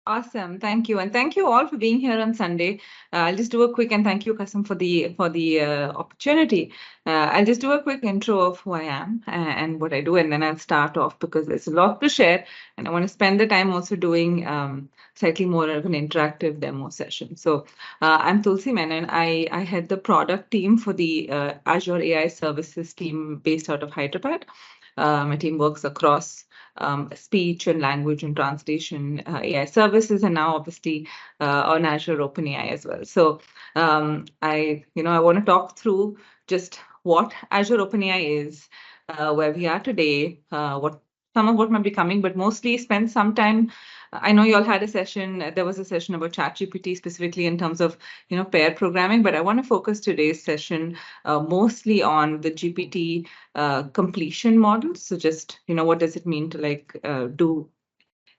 Awesome. Thank you. And thank you all for being here on Sunday. I'll just do a quick and thank you, Kasam, for the opportunity. I'll just do a quick intro of who I am and what I do, and then I'll start off because there's a lot to share, and I want to spend the time also doing slightly more of an interactive demo session. So I'm Tulsi Menon. I head the product team for the Azure AI services team based out of Hyderabad. My team works across speech and language and translation AI services, and now obviously on Azure OpenAI as well. So I want to talk through just what Azure OpenAI is, where we are today, what some of what might be coming, but mostly spend some time. I know you all had a session. There was a session about ChatGPT specifically in terms of pair programming, but I want to focus today's session mostly on the GPT completion model. So just, what does it mean to do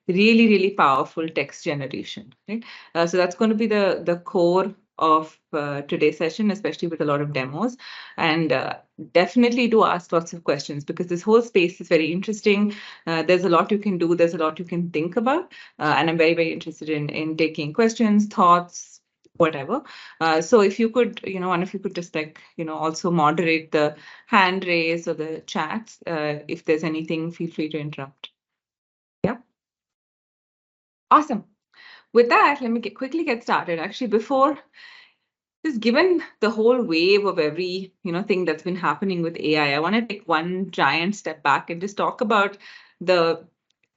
really, really powerful text generation, right? So that's going to be the core of today's session, especially with a lot of demos. And definitely do ask lots of questions because this whole space is very interesting. There's a lot you can do. There's a lot you can think about. And I'm very, very interested in taking questions, thoughts, whatever. So if you could, one of you could just also moderate the hand raise or the chats. If there's anything, feel free to interrupt. Yeah. Awesome. With that, let me quickly get started. Actually, before, just given the whole wave of every thing that's been happening with AI, I want to take one giant step back and just talk about the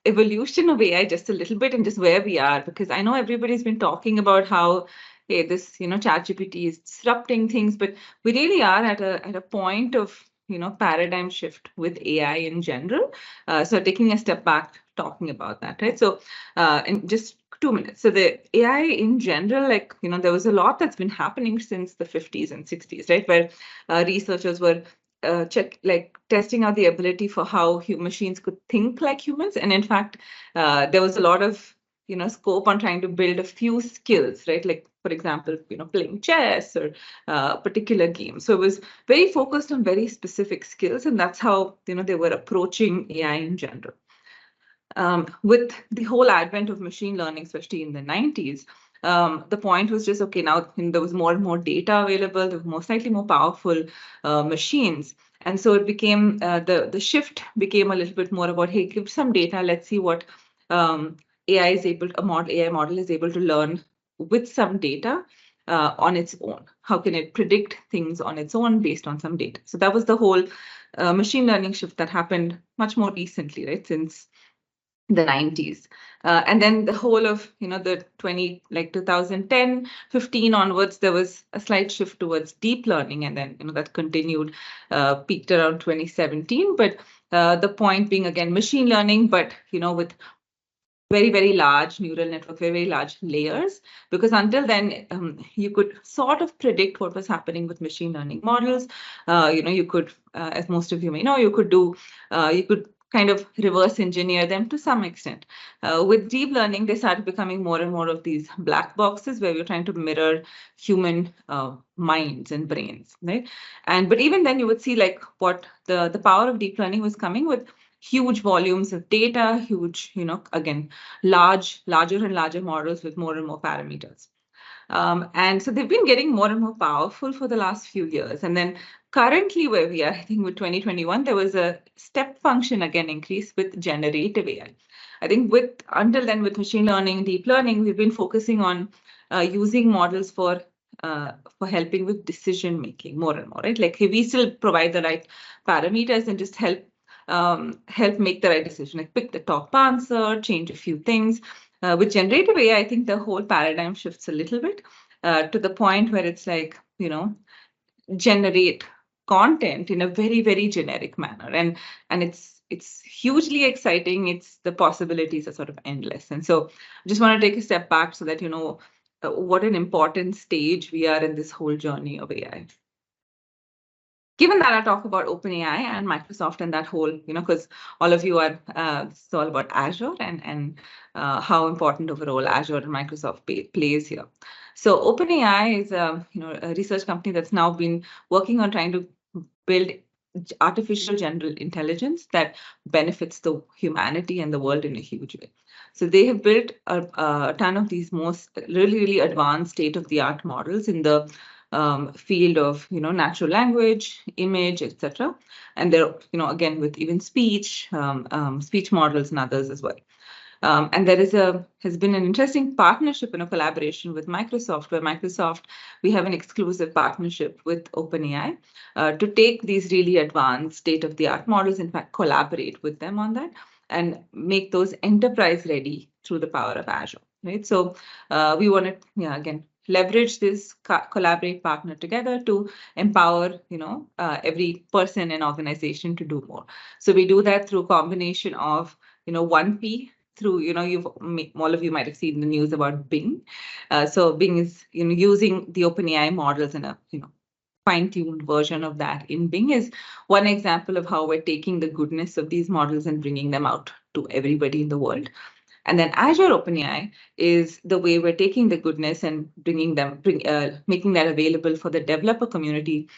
evolution of AI just a little bit and just where we are, because I know everybody's been talking about how hey, this ChatGPT is disrupting things, but we really are at a point of paradigm shift with AI in general. So taking a step back, talking about that, right? So in just 2 minutes. So the AI in general, there was a lot that's been happening since the 50s and 60s, right? Where researchers were testing out the ability for how machines could think like humans. And in fact, there was a lot of scope on trying to build a few skills, right? Like, for example, playing chess or a particular game. So it was very focused on very specific skills, and that's how they were approaching AI in general. With the whole advent of machine learning, especially in the 90s, the point was just, okay, now there was more and more data available, there were slightly more powerful machines. And so it became, the shift became a little bit more about, hey, give some data, let's see what AI is able, AI model is able to learn with some data on its own. How can it predict things on its own based on some data? So that was the whole machine learning shift that happened much more recently, right? Since the 90s. And then the whole of, the 2010, 15 onwards, there was a slight shift towards deep learning. And then, that continued, peaked around 2017. But the point being, again, machine learning, but, with very, very large neural network, very, very large layers, because until then, you could sort of predict what was happening with machine learning models. You could, as most of you may know, you could kind of reverse engineer them to some extent. With deep learning, they started becoming more and more of these black boxes where we're trying to mirror human minds and brains, right? But even then, you would see what the power of deep learning was coming with huge volumes of data, huge, again, larger and larger models with more and more parameters. And so they've been getting more and more powerful for the last few years. And then currently where we are, I think with 2021, there was a step function again increase with generative AI. I think until then with machine learning, deep learning, we've been focusing on using models for helping with decision making more and more, right? Like we still provide the right parameters and just help make the right decision, like pick the top answer, change a few things. With generative AI, I think the whole paradigm shifts a little bit to the point where it's like, generate content in a very, very generic manner. And it's hugely exciting. The possibilities are sort of endless. And so I just want to take a step back so that you know what an important stage we are in this whole journey of AI. Given that I talk about OpenAI and Microsoft and that whole, because all of you are, it's all about Azure and how important of a role Azure and Microsoft plays here. So OpenAI is a research company that's now been working on trying to build artificial general intelligence that benefits the humanity and the world in a huge way. So they have built a ton of these most really advanced state-of-the-art models in the field of natural language, image, etc. And they're again with even speech, speech models and others as well. And there has been an interesting partnership and a collaboration with Microsoft, where we have an exclusive partnership with OpenAI to take these really advanced state-of-the-art models, in fact, collaborate with them on that and make those enterprise ready through the power of Azure, right? So we want to, again, leverage this collaborate partner together to empower, every person and organization to do more. So we do that through a combination of, 1P, through, all of you might have seen the news about Bing. So Bing is, using the OpenAI models in a, fine-tuned version of that in Bing is one example of how we're taking the goodness of these models and bringing them out to everybody in the world. And then Azure OpenAI is the way we're taking the goodness and making that available for the developer community,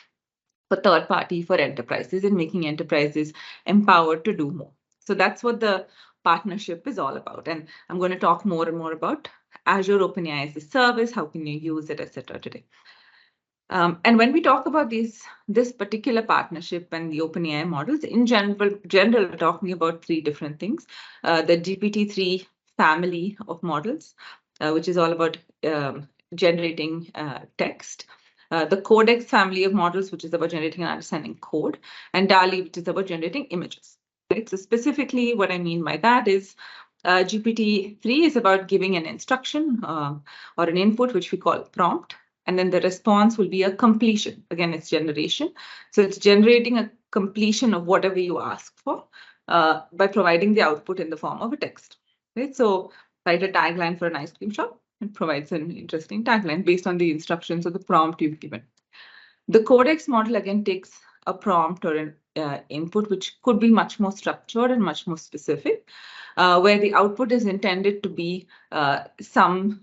for third party, for enterprises, and making enterprises empowered to do more. So that's what the partnership is all about. And I'm going to talk more and more about Azure OpenAI as a service, how can you use it, etc. today. And when we talk about this particular partnership and the OpenAI models, in general, we're talking about three different things. The GPT-3 family of models, which is all about generating text. The Codex family of models, which is about generating and understanding code, and DALL-E, which is about generating images. Right? So specifically, what I mean by that is GPT-3 is about giving an instruction or an input, which we call prompt. And then the response will be a completion. Again, it's generation. So it's generating a completion of whatever you ask for by providing the output in the form of a text. Right? So write a tagline for an ice cream shop. It provides an interesting tagline based on the instructions or the prompt you've given. The Codex model, again, takes a prompt or an input, which could be much more structured and much more specific, where the output is intended to be some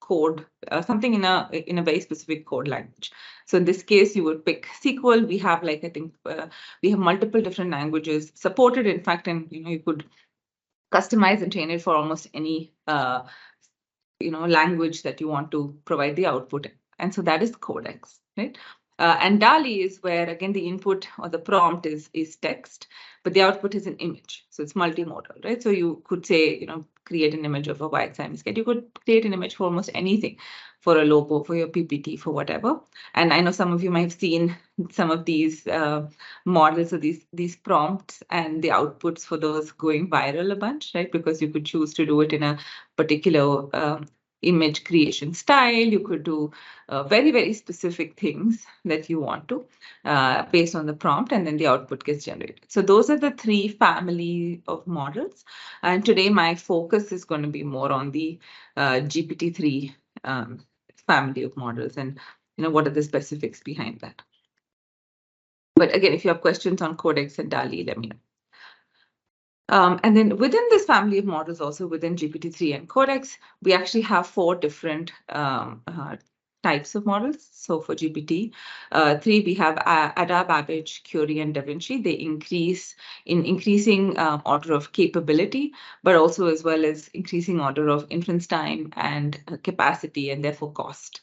code, something in a very specific code language. So in this case, you would pick SQL. We have we have multiple different languages supported, in fact, and you could customize and train it for almost any language that you want to provide the output in. And so that is Codex, right? And DALL-E is where, again, the input or the prompt is text, but the output is an image. So it's multimodal, right? So you could say, create an image of a white Siamese cat. You could create an image for almost anything, for a logo, for your PPT, for whatever. And I know some of you might have seen some of these models or these prompts and the outputs for those going viral a bunch, right? Because you could choose to do it in a particular image creation style. You could do very, very specific things that you want to based on the prompt, and then the output gets generated. So those are the three family of models. And today my focus is going to be more on the GPT-3 family of models and what are the specifics behind that. But again, if you have questions on Codex and DALL-E, let me know. And then within this family of models, also within GPT-3 and Codex, we actually have 4 different types of models. So for GPT-3, we have Ada, Babbage, Curie, and Da Vinci. They increase in increasing order of capability, but also as well as increasing order of inference time and capacity, and therefore cost.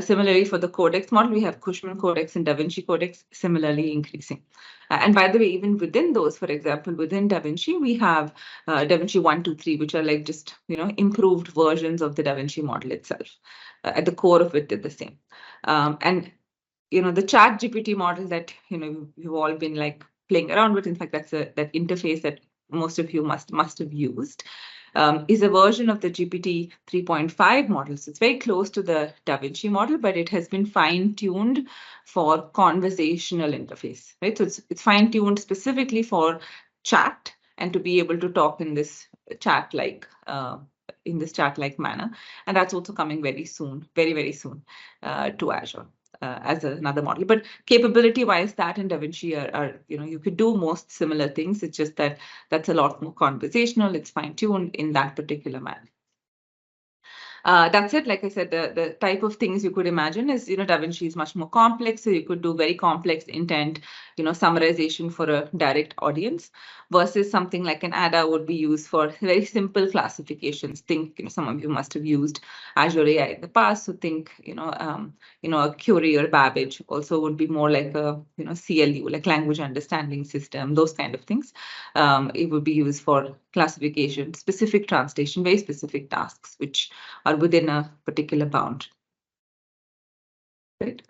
Similarly, for the Codex model, we have Cushman Codex and Da Vinci Codex similarly increasing. And by the way, even within those, for example, within Da Vinci, we have Da Vinci 1, 2, 3, which are like just, improved versions of the Da Vinci model itself. At the core of it, they're the same. And, the Chat GPT model that, you've all been like playing around with, in fact, that's that interface that most of you must have used. Is a version of the GPT 3.5 model. So it's very close to the Da Vinci model, but it has been fine-tuned for conversational interface, right? So it's fine-tuned specifically for chat and to be able to talk in this chat-like manner. And that's also coming very soon, very, very soon to Azure. As another model, but capability-wise, that and Da Vinci are you could do most similar things. It's just that that's a lot more conversational. It's fine-tuned in that particular manner. That's it. Like I said, the type of things you could imagine is, DaVinci is much more complex. So you could do very complex intent, summarization for a direct audience versus something like an ADA would be used for very simple classifications. Think, some of you must have used Azure AI in the past. So think, a Curie or Babbage also would be more like a, CLU, like language understanding system, those kind of things. It would be used for classification, specific translation, very specific tasks, which are within a particular bound. Right?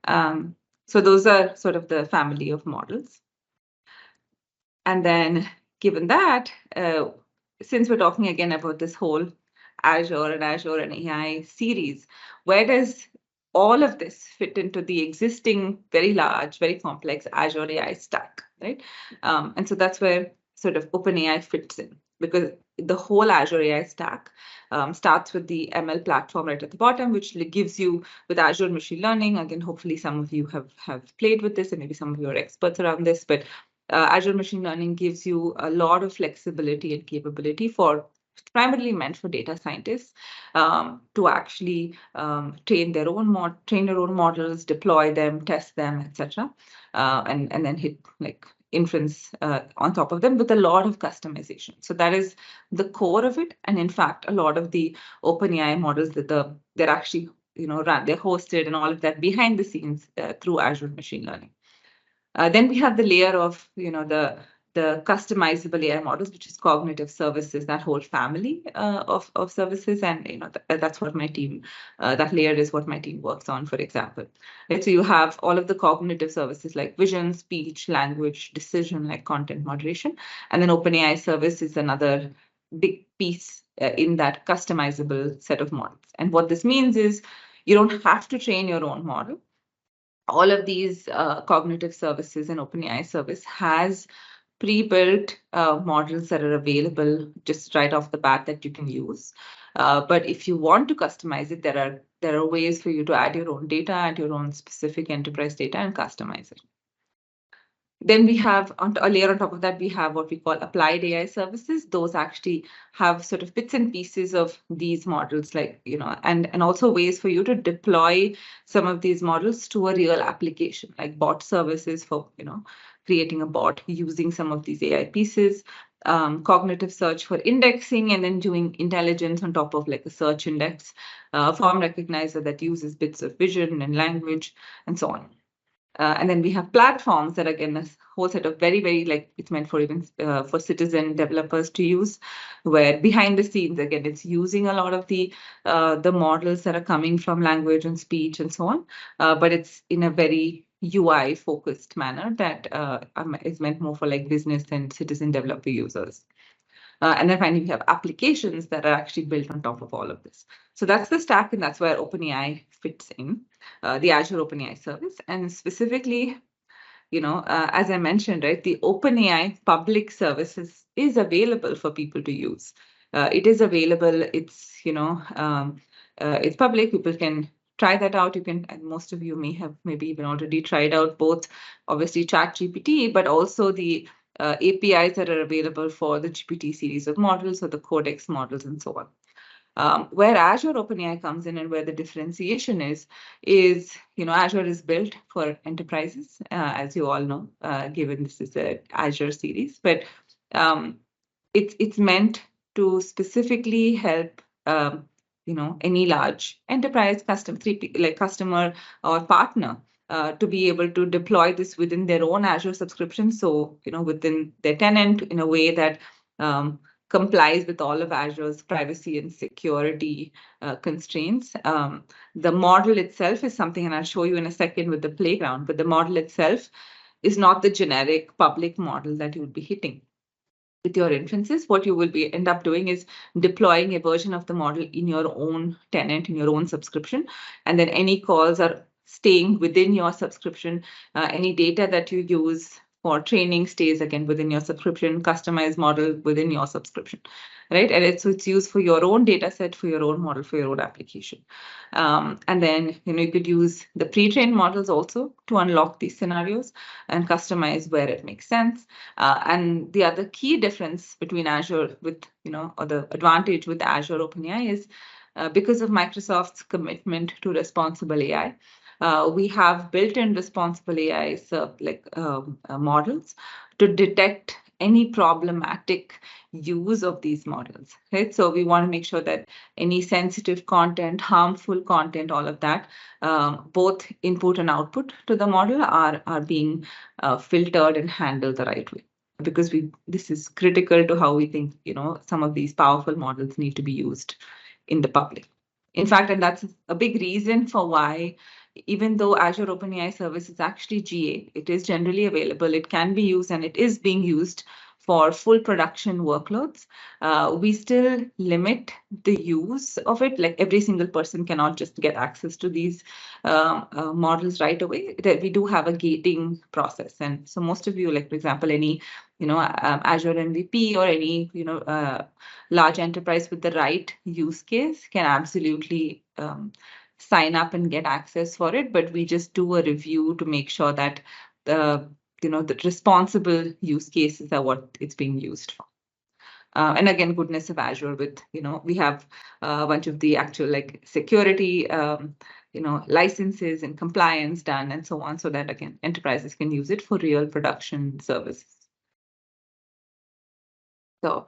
So those are sort of the family of models. And then given that, since we're talking again about this whole Azure and AI series, where does all of this fit into the existing very large, very complex Azure AI stack, right? And so that's where sort of OpenAI fits in, because the whole Azure AI stack starts with the ML platform right at the bottom, which gives you with Azure machine learning. Again, hopefully some of you have played with this, and maybe some of you are experts around this, but Azure machine learning gives you a lot of flexibility and capability primarily meant for data scientists to actually train their own models, deploy them, test them, etc., and then hit like inference on top of them with a lot of customization. So that is the core of it. And in fact, a lot of the OpenAI models they're actually they're hosted and all of that behind the scenes through Azure machine learning. Then we have the layer of the customizable AI models, which is cognitive services, that whole family of services, and that's what my team, that layer is what my team works on, for example. Right? So you have all of the cognitive services like vision, speech, language, decision, like content moderation, and then OpenAI service is another big piece in that customizable set of models. And what this means is you don't have to train your own model. All of these cognitive services and OpenAI service has pre-built models that are available just right off the bat that you can use. But if you want to customize it, there are ways for you to add your own data, add your own specific enterprise data, and customize it. Then we have a layer on top of that, we have what we call applied AI services. Those actually have sort of bits and pieces of these models, like, and also ways for you to deploy some of these models to a real application, like bot services for, creating a bot using some of these AI pieces, cognitive search for indexing, and then doing intelligence on top of like a search index, form recognizer that uses bits of vision and language, and so on. And then we have platforms that, again, a whole set of very, very, like, it's meant for even for citizen developers to use, where behind the scenes, again, it's using a lot of the models that are coming from language and speech and so on, but it's in a very UI focused manner that is meant more for like business and citizen developer users. And then finally, we have applications that are actually built on top of all of this. So that's the stack, and that's where OpenAI fits in, the Azure OpenAI service. And specifically, as I mentioned, right, the OpenAI public services is available for people to use. It is available. It's, it's public. People can try that out. You can, and most of you may have maybe even already tried out both, obviously, ChatGPT, but also the APIs that are available for the GPT series of models or the Codex models and so on. Where Azure OpenAI comes in and where the differentiation is, Azure is built for enterprises, as you all know, given this is an Azure series, but it's meant to specifically help any large enterprise customer or partner to be able to deploy this within their own Azure subscription. So, within their tenant in a way that complies with all of Azure's privacy and security constraints. The model itself is something, and I'll show you in a second with the playground, but the model itself is not the generic public model that you would be hitting with your inferences. What you will end up doing is deploying a version of the model in your own tenant, in your own subscription, and then any calls are staying within your subscription. Any data that you use for training stays again within your subscription, customized model within your subscription, right? And it's used for your own data set, for your own model, for your own application. And then, you could use the pre-trained models also to unlock these scenarios and customize where it makes sense. And the other key difference between Azure or the advantage with Azure OpenAI is because of Microsoft's commitment to responsible AI. We have built-in responsible AI models to detect any problematic use of these models, right? So we want to make sure that any sensitive content, harmful content, all of that, both input and output to the model are being filtered and handled the right way. Because this is critical to how we think, some of these powerful models need to be used in the public. In fact, and that's a big reason for why, even though Azure OpenAI service is actually GA, it is generally available, it can be used, and it is being used for full production workloads. We still limit the use of it. Like every single person cannot just get access to these models right away. We do have a gating process. And so most of you, like for example, any Azure MVP or any large enterprise with the right use case can absolutely sign up and get access for it. But we just do a review to make sure that the responsible use cases are what it's being used for. And again, goodness of Azure with, we have a bunch of the actual like security, licenses and compliance done and so on, so that again, enterprises can use it for real production services. So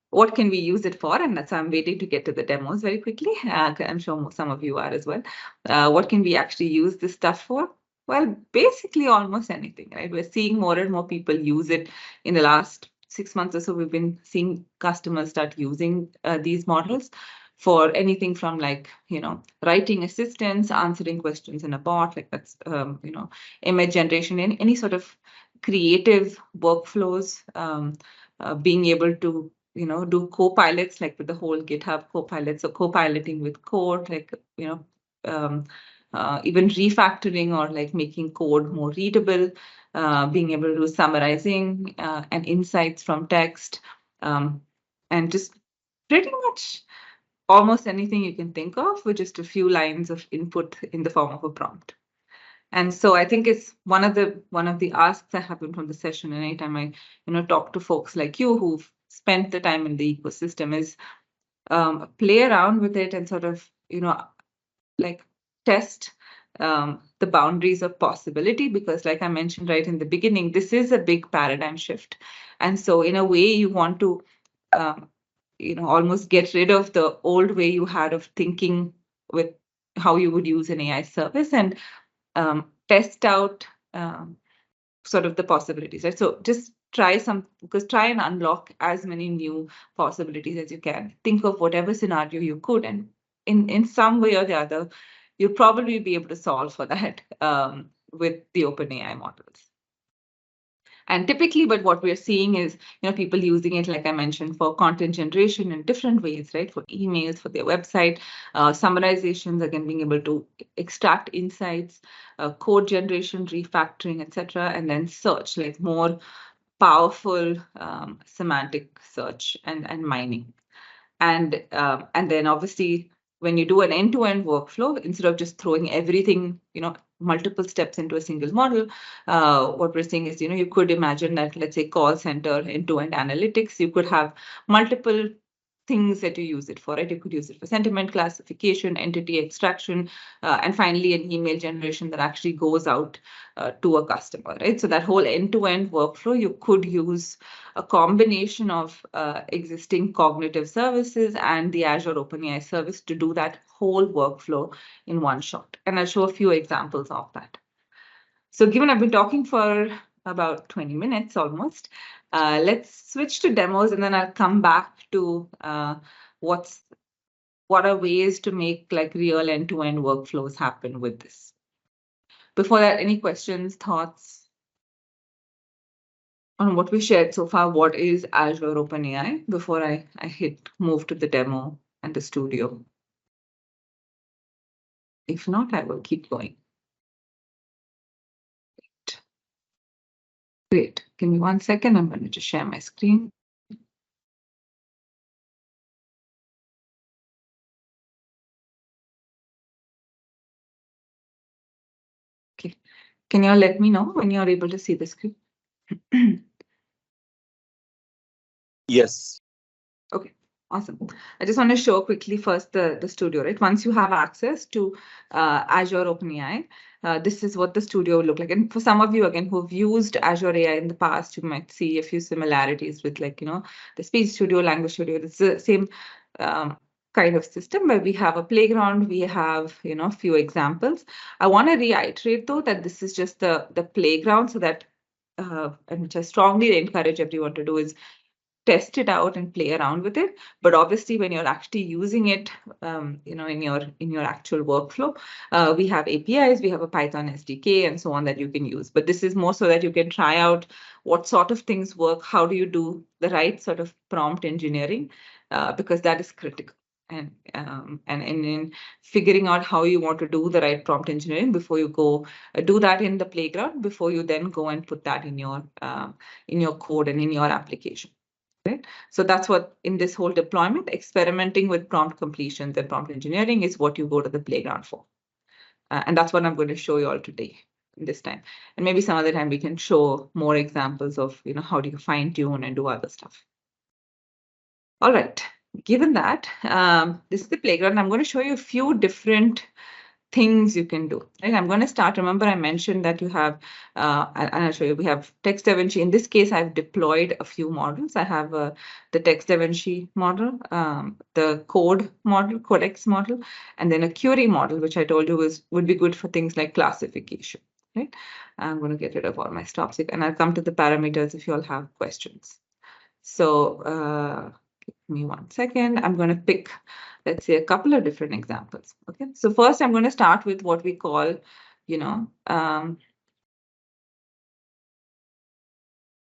what can we use it for? And that's why I'm waiting to get to the demos very quickly. I'm sure some of you are as well. What can we actually use this stuff for? Well, basically almost anything, right? We're seeing more and more people use it in the last 6 months or so. We've been seeing customers start using these models for anything from like, writing assistance, answering questions in a bot, like that's, image generation, any sort of creative workflows, being able to do co-pilots, like with the whole GitHub co-pilot, so co-piloting with code, like, even refactoring or like making code more readable, being able to do summarizing and insights from text, and just pretty much almost anything you can think of with just a few lines of input in the form of a prompt. And so I think it's one of the asks that happen from the session. And anytime I, talk to folks like you who've spent the time in the ecosystem is play around with it and sort of, like test the boundaries of possibility, because like I mentioned right in the beginning, this is a big paradigm shift. And so in a way you want to, almost get rid of the old way you had of thinking with how you would use an AI service and test out sort of the possibilities, right? So just try and unlock as many new possibilities as you can. Think of whatever scenario you could, and in some way or the other, you'll probably be able to solve for that with the OpenAI models. And typically, but what we're seeing is, people using it, like I mentioned, for content generation in different ways, right? For emails, for their website, summarizations, again, being able to extract insights, code generation, refactoring, etc., and then search, like more powerful semantic search and mining. And then obviously, when you do an end-to-end workflow, instead of just throwing everything, multiple steps into a single model, what we're saying is, you could imagine that, let's say, call center end-to-end analytics, you could have multiple things that you use it for, right? You could use it for sentiment classification, entity extraction, and finally an email generation that actually goes out to a customer, right? So that whole end-to-end workflow, you could use a combination of existing cognitive services and the Azure OpenAI service to do that whole workflow in one shot. And I'll show a few examples of that. So given I've been talking for about 20 minutes almost, let's switch to demos, and then I'll come back to what are ways to make like real end-to-end workflows happen with this. Before that, any questions, thoughts on what we shared so far? What is Azure OpenAI before I move to the demo and the studio? If not, I will keep going. Great. Give me 1 second. I'm going to just share my screen. Okay. Can you all let me know when you're able to see the screen? Yes. Okay. Awesome. I just want to show quickly first the studio, right? Once you have access to Azure OpenAI, this is what the studio will look like. And for some of you, again, who've used Azure AI in the past, you might see a few similarities with the speech studio, language studio. It's the same kind of system where we have a playground, we have, a few examples. I want to reiterate, though, that this is just the playground, so that, and which I strongly encourage everyone to do, is test it out and play around with it. But obviously, when you're actually using it, in your actual workflow, we have APIs, we have a Python SDK, and so on that you can use. But this is more so that you can try out what sort of things work, how do you do the right sort of prompt engineering, because that is critical. And in figuring out how you want to do the right prompt engineering before you go do that in the playground, before you then go and put that in your code and in your application. Right? So that's what, in this whole deployment, experimenting with prompt completions and prompt engineering is what you go to the playground for. And that's what I'm going to show you all today, this time. And maybe some other time we can show more examples of, how do you fine tune and do other stuff. All right, given that, this is the playground. I'm going to show you a few different things you can do. Right? I'm going to start. Remember, I mentioned that you have, and I'll show you, we have Text DaVinci. In this case, I've deployed a few models. I have the Text DaVinci model, the code model, Codex model, and then a query model, which I told you would be good for things like classification. Right? I'm going to get rid of all my stops, and I'll come to the parameters if you all have questions. So give me 1 second. I'm going to pick, let's say, a couple of different examples. Okay. So first, I'm going to start with what we call,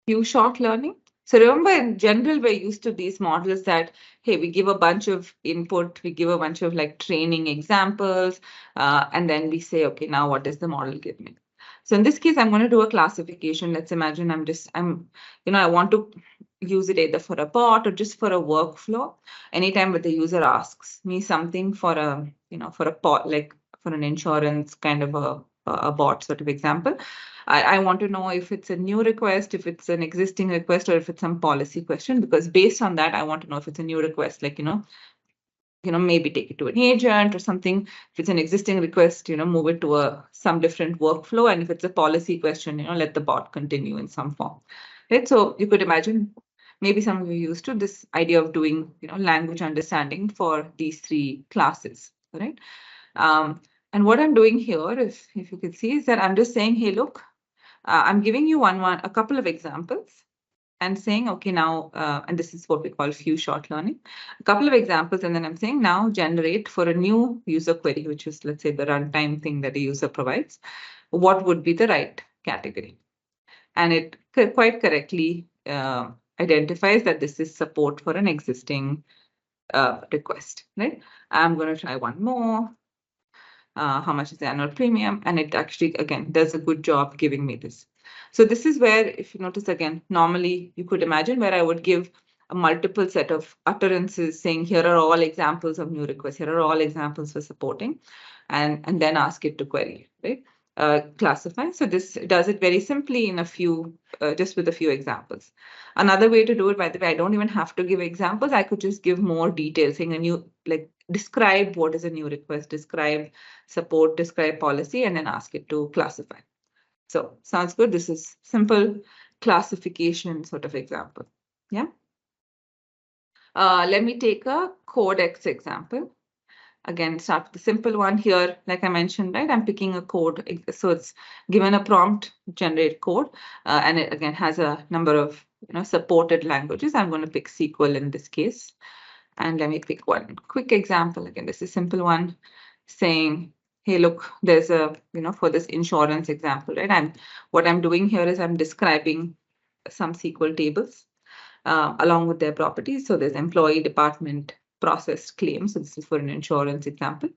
few-shot learning. So remember, in general, we're used to these models that, hey, we give a bunch of input, we give a bunch of training examples, and then we say, okay, now what does the model give me? So in this case, I'm going to do a classification. Let's imagine I want to use it either for a bot or just for a workflow. Anytime that the user asks me something for a, for a bot, like for an insurance kind of a bot sort of example, I want to know if it's a new request, if it's an existing request, or if it's some policy question, because based on that, I want to know if it's a new request, maybe take it to an agent or something. If it's an existing request, move it to some different workflow. And if it's a policy question, let the bot continue in some form. Right? So you could imagine maybe some of you used to this idea of doing, language understanding for these three classes, right? And what I'm doing here, if you can see, is that I'm just saying, hey, look, I'm giving you a couple of examples and saying, okay, now, and this is what we call few-shot learning, a couple of examples, and then I'm saying now generate for a new user query, which is, let's say, the runtime thing that the user provides, what would be the right category? And it quite correctly identifies that this is support for an existing request, right? I'm going to try one more. How much is the annual premium? And it actually, again, does a good job giving me this. So this is where, if you notice again, normally you could imagine where I would give a multiple set of utterances saying, here are all examples of new requests, here are all examples for supporting, and then ask it to query, right? Classify. So this does it very simply in just with a few examples. Another way to do it, by the way, I don't even have to give examples. I could just give more details, saying a new, describe what is a new request, describe support, describe policy, and then ask it to classify. So sounds good. This is simple classification sort of example. Yeah. Let me take a Codex example. Again, start with the simple one here. Like I mentioned, right, I'm picking a code. So it's given a prompt, generate code, and it again has a number of supported languages. I'm going to pick SQL in this case. And let me pick one quick example. Again, this is a simple one saying, hey, look, there's a, for this insurance example, right? What I'm doing here is I'm describing some SQL tables along with their properties. So there's employee, department, processed claims. So this is for an insurance example.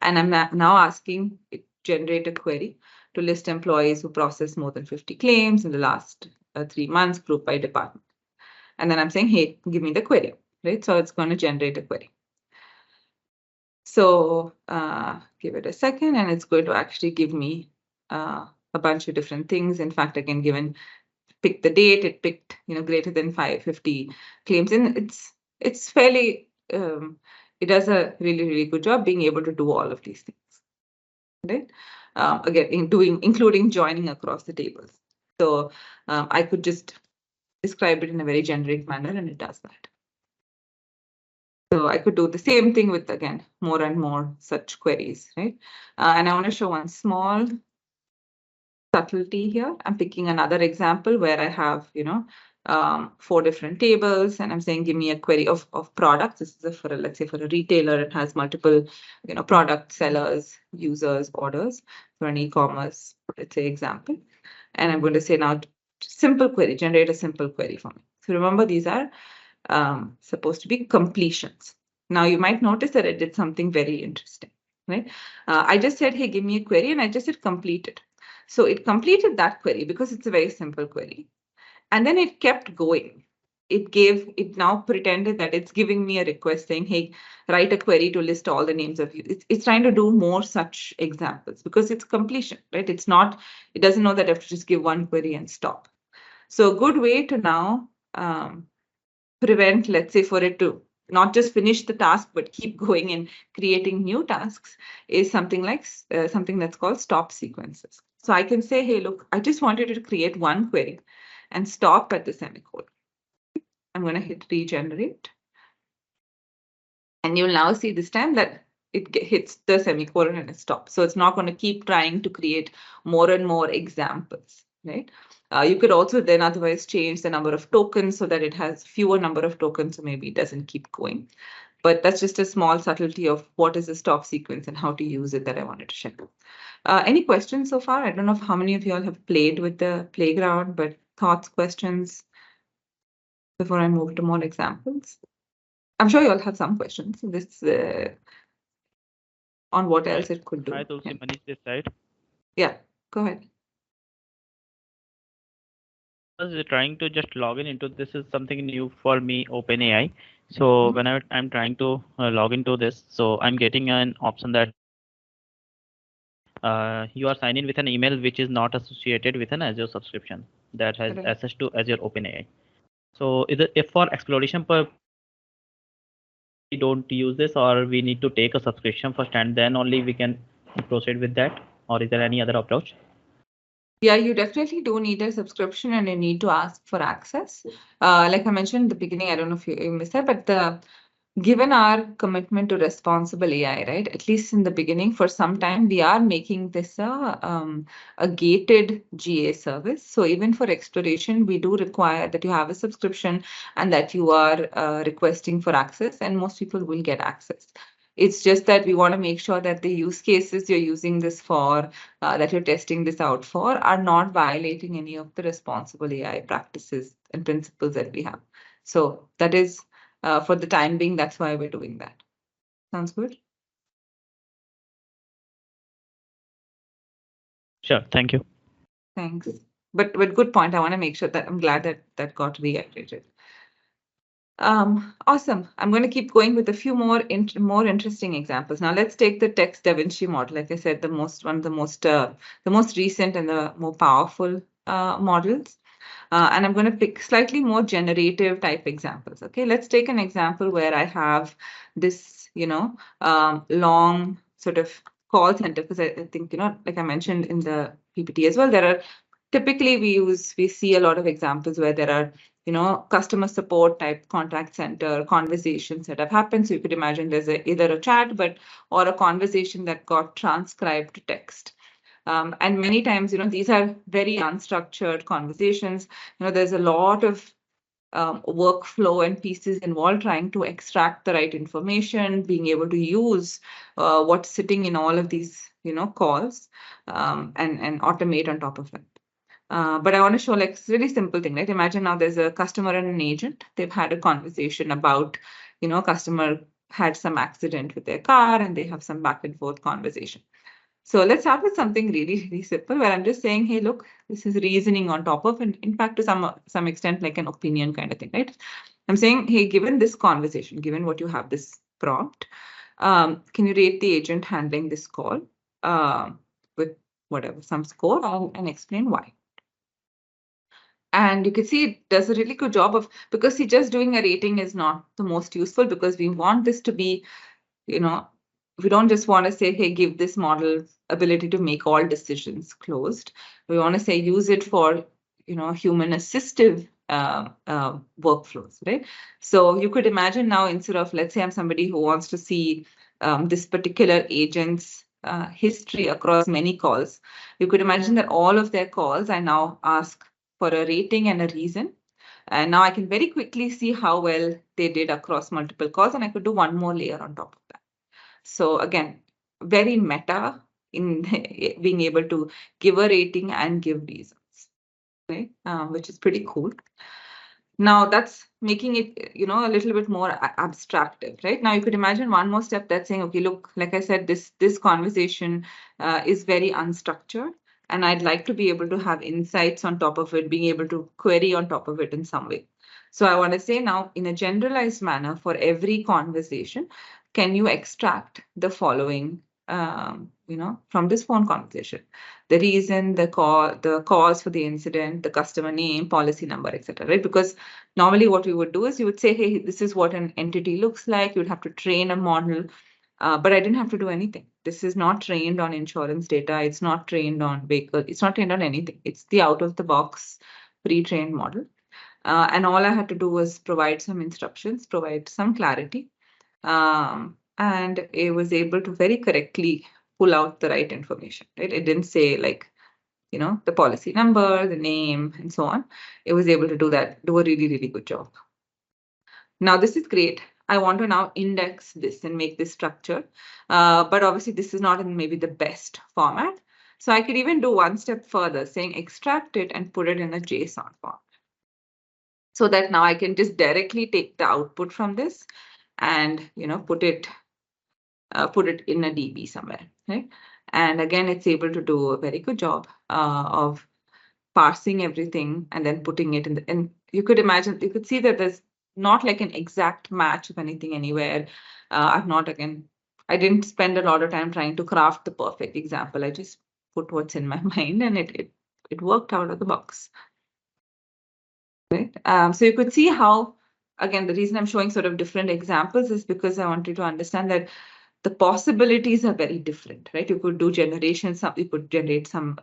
And I'm now asking it generate a query to list employees who processed more than 50 claims in the last 3 months, grouped by department. And then I'm saying, hey, give me the query, right? So it's going to generate a query. So give it a second, and it's going to actually give me a bunch of different things. In fact, again, pick the date, it picked, greater than 550 claims. And it's fairly, it does a really, really good job being able to do all of these things, right? Again, including joining across the tables. So I could just describe it in a very generic manner, and it does that. So I could do the same thing with, again, more and more such queries, right? And I want to show one small subtlety here. I'm picking another example where I have, 4 different tables, and I'm saying, give me a query of products. This is for let's say, for a retailer, it has multiple, product sellers, users, orders. For an e-commerce, let's say, example. And I'm going to say now, simple query, generate a simple query for me. So remember, these are supposed to be completions. Now you might notice that it did something very interesting, right? I just said, hey, give me a query, and I just said complete it. So it completed that query because it's a very simple query. And then it kept going. It now pretended that it's giving me a request saying, hey, write a query to list all the names of you. It's trying to do more such examples because it's completion, right? It doesn't know that I have to just give one query and stop. So a good way to now prevent, let's say, for it to not just finish the task, but keep going and creating new tasks is something like something that's called stop sequences. So I can say, hey, look, I just wanted to create one query and stop at the semicolon. I'm going to hit regenerate. And you'll now see this time that it hits the semicolon and it stops. So it's not going to keep trying to create more and more examples, right? You could also then otherwise change the number of tokens so that it has fewer number of tokens, so maybe it doesn't keep going. But that's just a small subtlety of what is the stop sequence and how to use it that I wanted to share. Any questions so far? I don't know how many of you all have played with the playground, but thoughts, questions before I move to more examples? I'm sure you all have some questions. This on what else it could do. Hi, Tulsi, Manish this side. Yeah, go ahead. I was trying to just log in into this is something new for me, OpenAI. So whenever I'm trying to log into this, so I'm getting an option that you are signing with an email which is not associated with an Azure subscription that has access to Azure OpenAI. So is it if for exploration purpose we don't use this, or we need to take a subscription first and then only we can proceed with that, or is there any other approach? Yeah, you definitely do need a subscription and you need to ask for access. Like I mentioned in the beginning, I don't know if you missed that, but given our commitment to responsible AI, right? At least in the beginning, for some time, we are making this a gated GA service. So even for exploration, we do require that you have a subscription and that you are requesting for access, and most people will get access. It's just that we want to make sure that the use cases you're using this for, that you're testing this out for, are not violating any of the responsible AI practices and principles that we have. So that is, for the time being, that's why we're doing that. Sounds good? Sure, thank you. Thanks. But good point. I want to make sure that I'm glad that that got reiterated. Awesome. I'm going to keep going with a few more interesting examples. Now let's take the text Da Vinci model. Like I said, the most recent and the more powerful models. And I'm going to pick slightly more generative type examples. Okay, let's take an example where I have this, long sort of call center, because I think, like I mentioned in the PPT as well, there are typically we see a lot of examples where there are, customer support type contact center conversations that have happened. So you could imagine there's either a chat, or a conversation that got transcribed to text. And many times, these are very unstructured conversations. There's a lot of workflow and pieces involved trying to extract the right information, being able to use what's sitting in all of these, calls, and automate on top of it. But I want to show like it's a really simple thing, right? Imagine now there's a customer and an agent. They've had a conversation about, customer had some accident with their car and they have some back and forth conversation. So let's start with something really, really simple where I'm just saying, hey, look, this is reasoning on top of, and in fact, to some extent, like an opinion kind of thing, right? I'm saying, hey, given this conversation, given what you have this prompt, can you rate the agent handling this call with whatever, some score, and explain why? And you can see it does a really good job of, because see, just doing a rating is not the most useful, because we want this to be, we don't just want to say, hey, give this model ability to make all decisions closed. We want to say, use it for, human assistive workflows, right? So you could imagine now, instead of, let's say I'm somebody who wants to see this particular agent's history across many calls, you could imagine that all of their calls I now ask for a rating and a reason. And now I can very quickly see how well they did across multiple calls, and I could do one more layer on top of that. So again, very meta in being able to give a rating and give reasons, right? Which is pretty cool. Now that's making it, a little bit more abstractive, right? Now you could imagine one more step that's saying, okay, look, like I said, this conversation is very unstructured, and I'd like to be able to have insights on top of it, being able to query on top of it in some way. So I want to say now, in a generalized manner, for every conversation, can you extract the following, from this phone conversation? The reason, the cause for the incident, the customer name, policy number, etc. Right? Because normally what we would do is you would say, hey, this is what an entity looks like. You'd have to train a model, but I didn't have to do anything. This is not trained on insurance data. It's not trained on vehicle. It's not trained on anything. It's the out-of-the-box pre-trained model. And all I had to do was provide some instructions, provide some clarity, and it was able to very correctly pull out the right information. Right? It didn't say like, the policy number, the name, and so on. It was able to do a really, really good job. Now, this is great. I want to now index this and make this structured. But obviously, this is not in maybe the best format. So I could even do one step further, saying extract it and put it in a JSON form. So that now I can just directly take the output from this and, put it in a DB somewhere, right? And again, it's able to do a very good job of parsing everything and then putting it in the, and you could imagine, you could see that there's not like an exact match of anything anywhere. I didn't spend a lot of time trying to craft the perfect example. I just put what's in my mind, and it worked out of the box. Right? So you could see how, again, the reason I'm showing sort of different examples is because I want you to understand that the possibilities are very different, right? You could do generation, you could generate some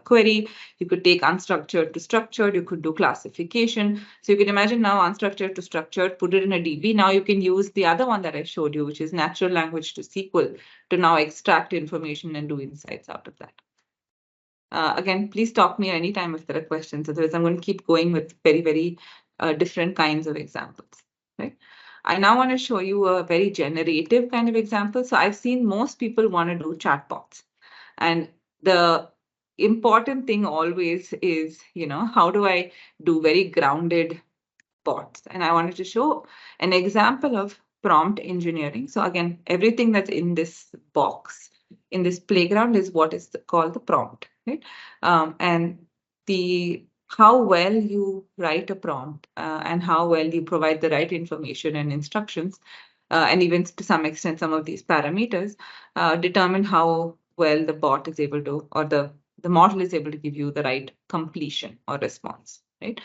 query, you could take unstructured to structured, you could do classification. So you can imagine now unstructured to structured, put it in a DB. Now you can use the other one that I showed you, which is natural language to SQL, to now extract information and do insights out of that. Again, please stop me anytime if there are questions. Otherwise, I'm going to keep going with very, very different kinds of examples, right? I now want to show you a very generative kind of example. So I've seen most people want to do chatbots. And the important thing always is, how do I do very grounded bots? And I wanted to show an example of prompt engineering. So again, everything that's in this box, in this playground, is what is called the prompt, right? And how well you write a prompt and how well you provide the right information and instructions, and even to some extent some of these parameters determine how well the bot is able to, or the model is able to give you the right completion or response, right?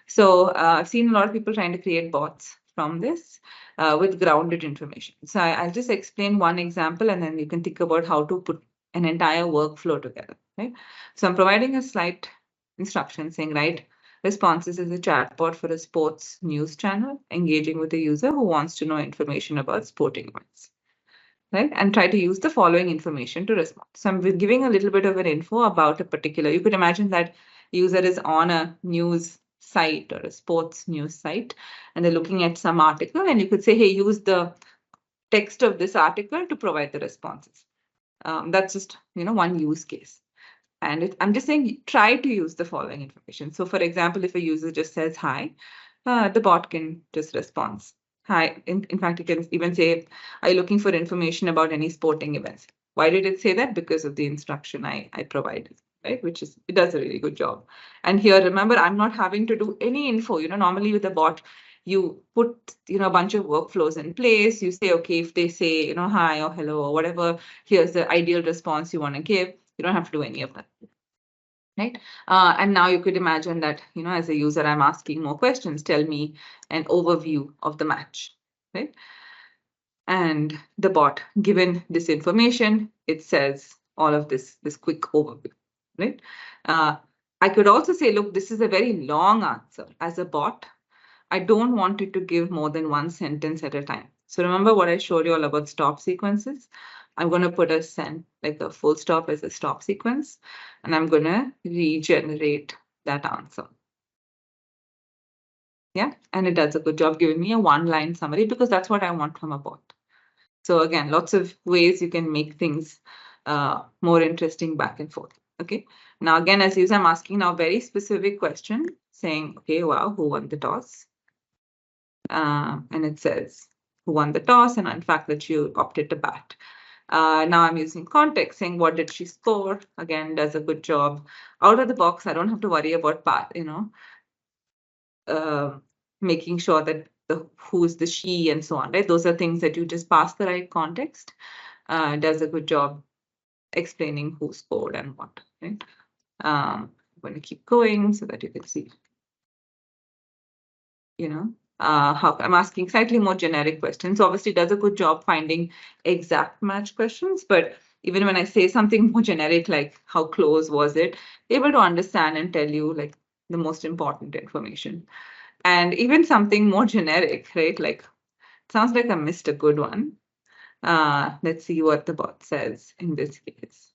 So I've seen a lot of people trying to create bots from this with grounded information. So I'll just explain one example, and then you can think about how to put an entire workflow together, right? So I'm providing a slight instruction saying, write responses as a chatbot for a sports news channel, engaging with a user who wants to know information about sporting events, right? And try to use the following information to respond. So I'm giving a little bit of an info about a particular, you could imagine that user is on a news site or a sports news site, and they're looking at some article, and you could say, hey, use the text of this article to provide the responses. That's just, one use case. And I'm just saying, try to use the following information. So for example, if a user just says hi, the bot can just respond. Hi. In fact, you can even say, are you looking for information about any sporting events? Why did it say that? Because of the instruction I provided, right? It does a really good job. And here, remember, I'm not having to do any info. Normally with a bot, you put, a bunch of workflows in place. You say, okay, if they say, hi or hello or whatever, here's the ideal response you want to give. You don't have to do any of that. right? And now you could imagine that, as a user, I'm asking more questions. Tell me an overview of the match, right? And the bot, given this information, it says all of this quick overview, right? I could also say, look, this is a very long answer. As a bot, I don't want it to give more than one sentence at a time. So remember what I showed you all about stop sequences? I'm going to put like a full stop as a stop sequence, and I'm going to regenerate that answer. Yeah, and it does a good job giving me a one-line summary because that's what I want from a bot. So again, lots of ways you can make things more interesting back and forth. Okay. Now, again, as user, I'm asking now a very specific question saying, okay, wow, who won the toss? And it says who won the toss, and in fact that you opted to bat. Now I'm using context saying what did she score? Again, does a good job. Out of the box, I don't have to worry about making sure that who's the she and so on, right? Those are things that you just pass the right context. Does a good job explaining who scored and what, right? I'm going to keep going so that you can see, how I'm asking slightly more generic questions. So obviously it does a good job finding exact match questions, but even when I say something more generic, like how close was it, able to understand and tell you like the most important information. And even something more generic, right? Like, sounds like I missed a good one. Let's see what the bot says in this case.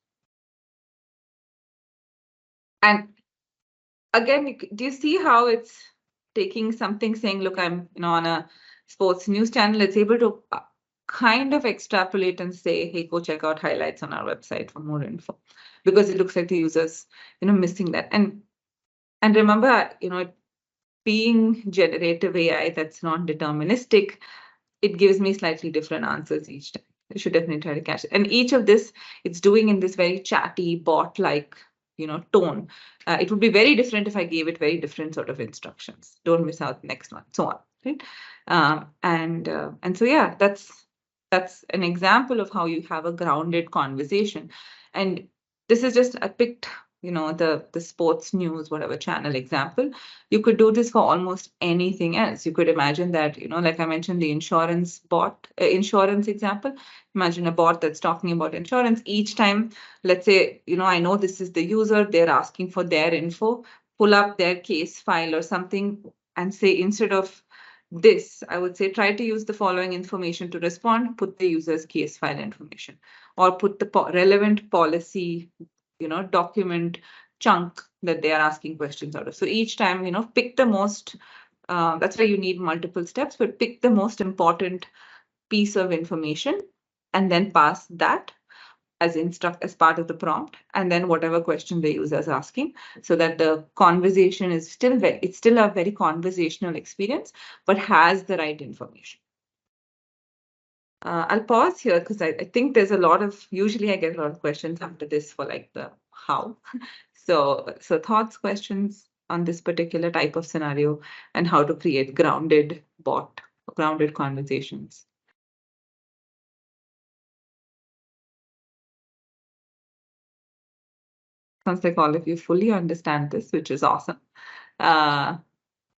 And again, do you see how it's taking something saying, look, I'm on a sports news channel. It's able to kind of extrapolate and say, hey, go check out highlights on our website for more info, because it looks like the user's missing that. And remember, being generative AI that's not deterministic, it gives me slightly different answers each time. You should definitely try to catch it. And each of this, it's doing in this very chatty, bot-like, tone. It would be very different if I gave it very different sort of instructions. Don't miss out the next one, so on, right? And so yeah, that's an example of how you have a grounded conversation. And this is just I picked the sports news, whatever channel example. You could do this for almost anything else. You could imagine that, like I mentioned, the insurance example. Imagine a bot that's talking about insurance. Each time, let's say, I know this is the user, they're asking for their info, pull up their case file or something and say, instead of this, I would say, try to use the following information to respond, put the user's case file information, or put the relevant policy document chunk that they are asking questions out of. So each time, pick the most, that's why you need multiple steps, but pick the most important piece of information and then pass that as part of the prompt, and then whatever question the user is asking, so that the conversation is it's still a very conversational experience, but has the right information. I'll pause here because I think there's usually I get a lot of questions after this for like the how. So thoughts, questions on this particular type of scenario and how to create grounded conversations. Sounds like all of you fully understand this, which is awesome.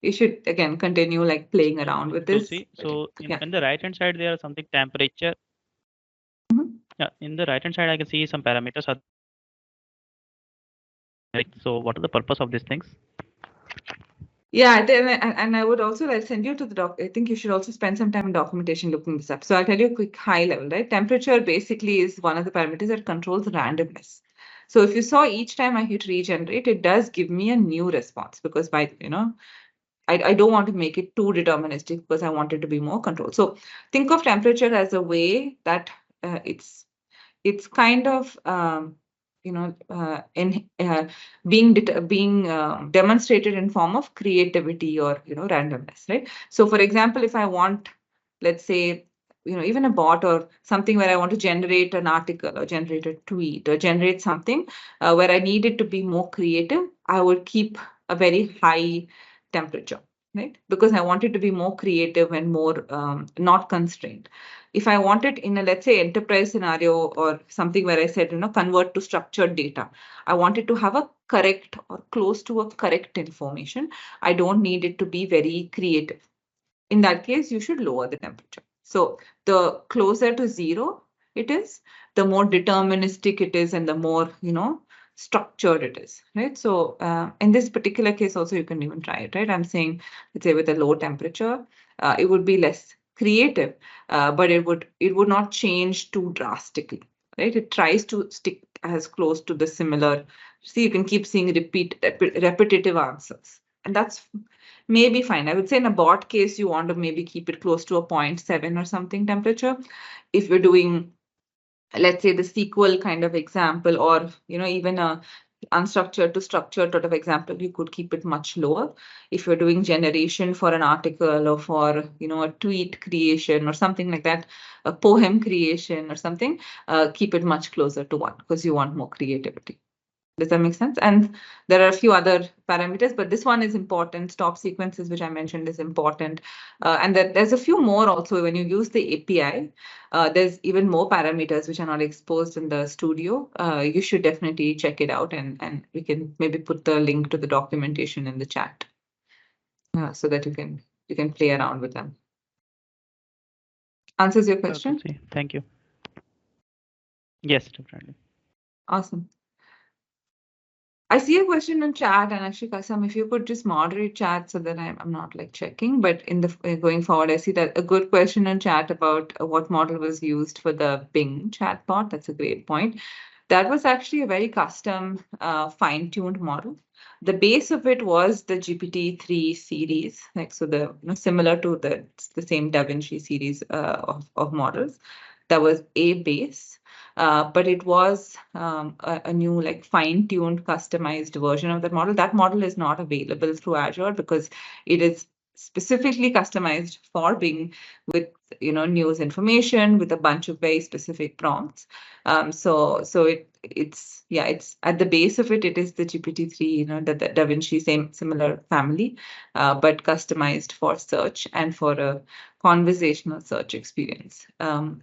You should again continue like playing around with this. So in the right hand side, there are something temperature. Yeah, in the right hand side, I can see some parameters. So what are the purpose of these things? Yeah, and I would also send you to the doc. I think you should also spend some time in documentation looking this up. So I'll tell you a quick high level, right? Temperature basically is one of the parameters that controls randomness. So if you saw each time I hit regenerate, it does give me a new response because I don't want to make it too deterministic because I want it to be more controlled. So think of temperature as a way that it's kind of being demonstrated in form of creativity or randomness, right? So for example, if I want, let's say, even a bot or something where I want to generate an article or generate a tweet or generate something where I need it to be more creative, I would keep a very high temperature, right? Because I want it to be more creative and more not constrained. If I want it in a, let's say, enterprise scenario or something where I said, convert to structured data, I want it to have a correct or close to a correct information. I don't need it to be very creative. In that case, you should lower the temperature. So the closer to 0 it is, the more deterministic it is and the more, structured it is, right? So in this particular case also, you can even try it, right? I'm saying, let's say with a low temperature, it would be less creative, but it would not change too drastically, right? It tries to stick as close to the similar. See, you can keep seeing repetitive answers, and that's maybe fine. I would say in a bot case, you want to maybe keep it close to a 0.7 or something temperature. If you're doing, let's say, the SQL kind of example, or even a unstructured to structured sort of example, you could keep it much lower. If you're doing generation for an article or for a tweet creation or something like that, a poem creation or something, keep it much closer to 1 because you want more creativity. Does that make sense? And there are a few other parameters, but this one is important. Stop sequences, which I mentioned, is important. And there's a few more also when you use the API. There's even more parameters which are not exposed in the studio. You should definitely check it out, and we can maybe put the link to the documentation in the chat so that you can play around with them. Answers your question? Okay, thank you. Yes, definitely. Awesome. I see a question in chat, and actually, Kasam, if you could just moderate chat so that I'm not like checking, but in the going forward, I see that a good question in chat about what model was used for the Bing chatbot. That's a great point. That was actually a very custom, fine-tuned model. The base of it was the GPT-3 series, like so the similar to the same DaVinci series of models. That was a base. But it was a new, like fine-tuned, customized version of that model. That model is not available through Azure because it is specifically customized for Bing with news information with a bunch of very specific prompts. So it's at the base of it is the GPT-3, the DaVinci similar family, but customized for search and for a conversational search experience,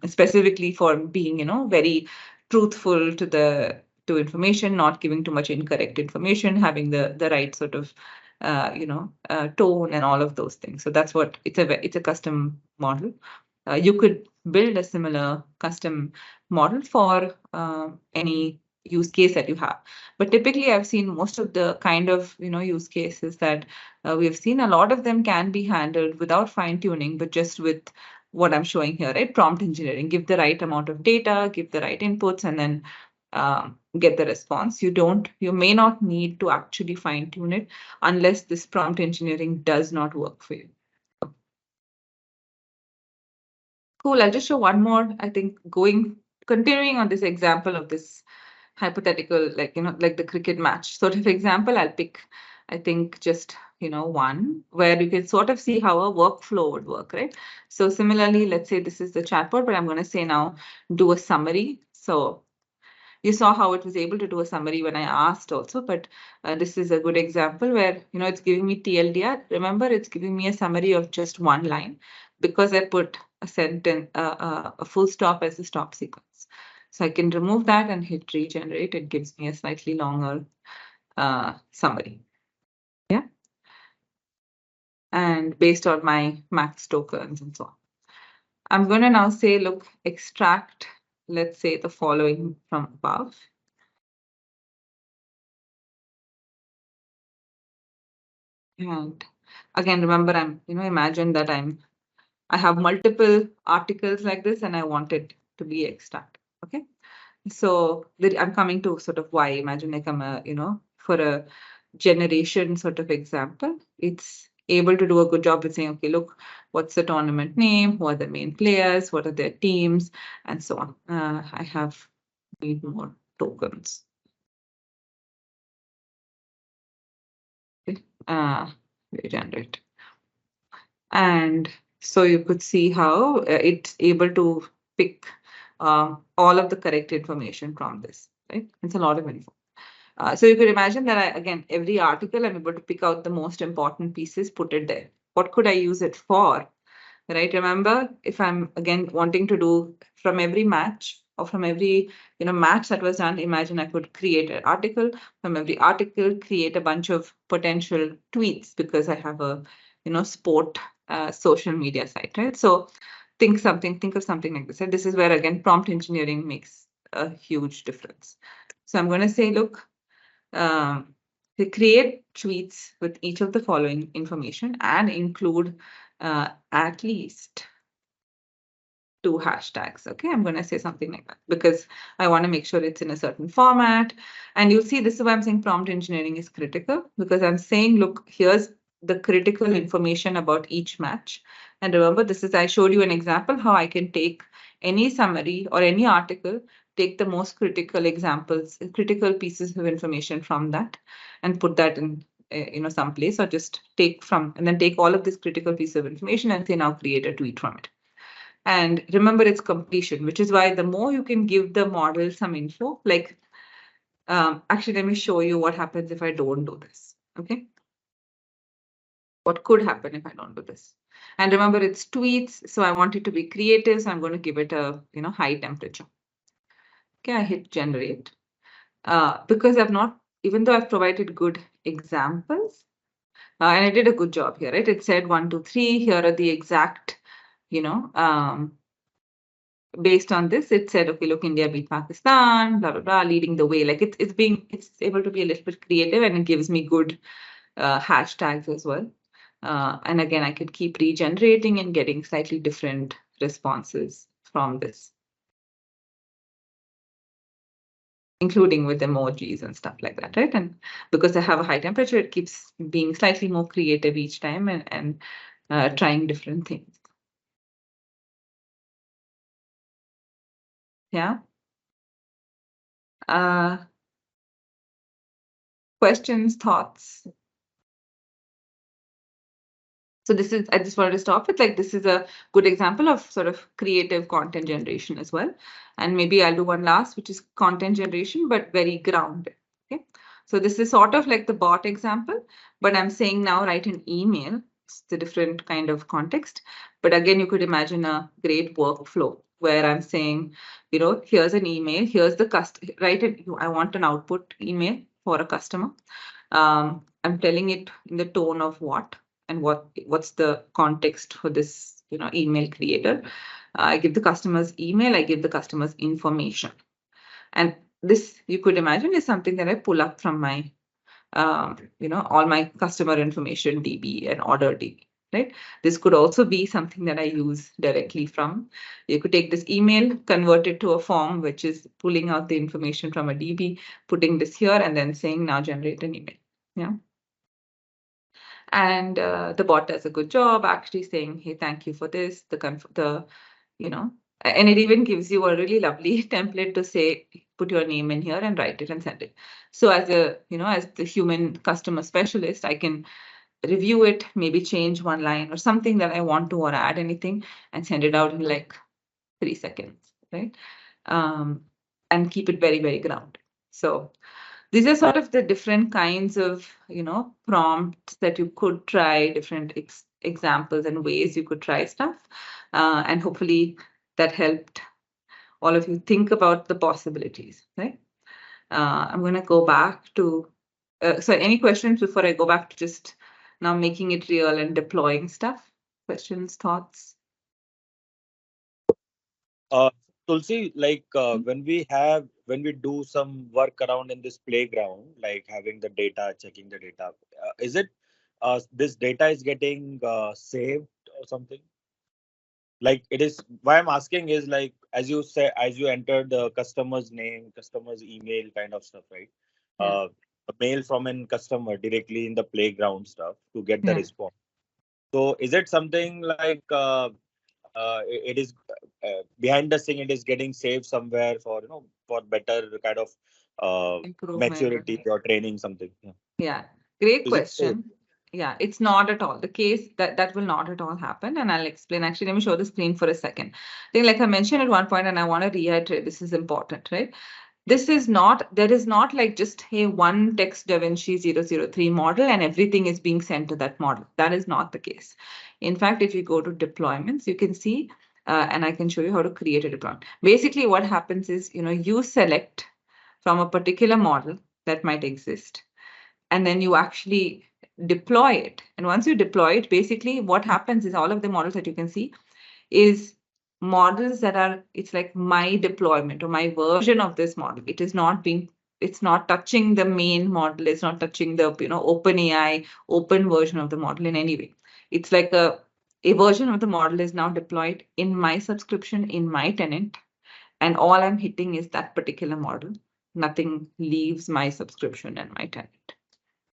specifically for being very truthful to information, not giving too much incorrect information, having the right sort of tone and all of those things. So that's what it's a custom model. You could build a similar custom model for any use case that you have. But typically, I've seen most of the kind of use cases that we've seen. A lot of them can be handled without fine tuning, but just with what I'm showing here, right? Prompt engineering. Give the right amount of data, give the right inputs, and then get the response. You may not need to actually fine tune it unless this prompt engineering does not work for you. Cool. I'll just show one more. I think continuing on this example of this hypothetical, like the cricket match sort of example, I'll pick, I think, just one where you can sort of see how a workflow would work, right? So similarly, let's say this is the chatbot, but I'm going to say now do a summary. So you saw how it was able to do a summary when I asked also, but this is a good example where it's giving me TLDR. Remember, it's giving me a summary of just one line because I put a sentence, a full stop as a stop sequence. So I can remove that and hit regenerate. It gives me a slightly longer summary. Yeah. And based on my max tokens and so on. I'm going to now say, look, extract, let's say, the following from above. And again, remember, imagine that I have multiple articles like this and I want it to be extracted. Okay. So I'm coming to sort of why. Imagine like I'm for a generation sort of example, it's able to do a good job with saying, okay, look, what's the tournament name? Who are the main players? What are their teams? And so on. I need more tokens. Okay. Regenerate. And so you could see how it's able to pick all of the correct information from this, right? It's a lot of info. So you could imagine that again, every article, I'm able to pick out the most important pieces, put it there. What could I use it for, right? Remember, if I'm, again, wanting to do from every match, or from every match that was done, imagine I could create an article. From every article, create a bunch of potential tweets because I have a sport social media site, right? So think of something like this. And this is where again prompt engineering makes a huge difference. So I'm going to say, look, to create tweets with each of the following information and include at least 2 hashtags. Okay, I'm going to say something like that because I want to make sure it's in a certain format. And you'll see this is why I'm saying prompt engineering is critical, because I'm saying, look, here's the critical information about each match. And remember, I showed you an example how I can take any summary or any article, take the most critical examples, critical pieces of information from that and put that in some place, or just take from and then take all of this critical piece of information and say now create a tweet from it. And remember, it's completion, which is why the more you can give the model some info, like actually, let me show you what happens if I don't do this. Okay. What could happen if I don't do this? And remember, it's tweets, so I want it to be creative. So I'm going to give it a high temperature. Okay, I hit generate because even though I've provided good examples, and I did a good job here, right? It said 1, 2, 3. Here are the exact, based on this, it said, okay, look, India beat Pakistan, blah, blah, blah, leading the way. Like it's able to be a little bit creative, and it gives me good hashtags as well. And again, I could keep regenerating and getting slightly different responses from this, including with emojis and stuff like that, right? And because I have a high temperature, it keeps being slightly more creative each time and trying different things. Yeah. Questions, thoughts? So I just wanted to stop with, like, this is a good example of sort of creative content generation as well. And maybe I'll do one last, which is content generation, but very grounded. Okay. So this is sort of like the bot example, but I'm saying now write an email. It's a different kind of context. But again, you could imagine a great workflow where I'm saying, here's an email, here's the I want an output email for a customer. I'm telling it in the tone of what, and what's the context for this email creator. I give the customer's email, I give the customer's information, and this, you could imagine, is something that I pull up from my all my customer information DB and order DB, right? This could also be something that I use directly from. You could take this email, convert it to a form, which is pulling out the information from a DB, putting this here, and then saying now generate an email. Yeah. And the bot does a good job actually saying, hey, thank you for this, and it even gives you a really lovely template to say, put your name in here and write it and send it. So as as the human customer specialist, I can review it, maybe change one line or something that I want to, or add anything, and send it out in like 3 seconds, right? And keep it very, very grounded. So these are sort of the different kinds of, prompts that you could try, different examples and ways you could try stuff. And hopefully that helped all of you think about the possibilities, right? I'm going to go back to, so any questions before I go back to just now making it real and deploying stuff? Questions, thoughts? Tulsi, like when we do some work around in this playground, like having the data, checking the data, is it this data is getting saved or something? Like it is. Why I'm asking is, like, as you say, as you enter the customer's name, customer's email, kind of stuff, right? Yeah. A mail from an customer directly in the playground stuff to get the Yeah. response. So is it something like it is behind the scene, it is getting saved somewhere for for better kind of Improvement. maturity or training something? Yeah, great Is it safe? question. Yeah, it's not at all the case. That will not at all happen, and I'll explain. Actually, let me show the screen for a second. I think, like I mentioned at one point, and I want to reiterate, this is important, right? There is not like just, hey, one text DaVinci 003 model and everything is being sent to that model. That is not the case. In fact, if you go to deployments, you can see and I can show you how to create a deployment. Basically, what happens is, you select from a particular model that might exist, and then you actually deploy it. And once you deploy it, basically what happens is all of the models that you can see is models that are, it's like my deployment or my version of this model. It's not touching the main model. It's not touching the, OpenAI open version of the model in any way. It's like a version of the model is now deployed in my subscription, in my tenant, and all I'm hitting is that particular model. Nothing leaves my subscription and my tenant.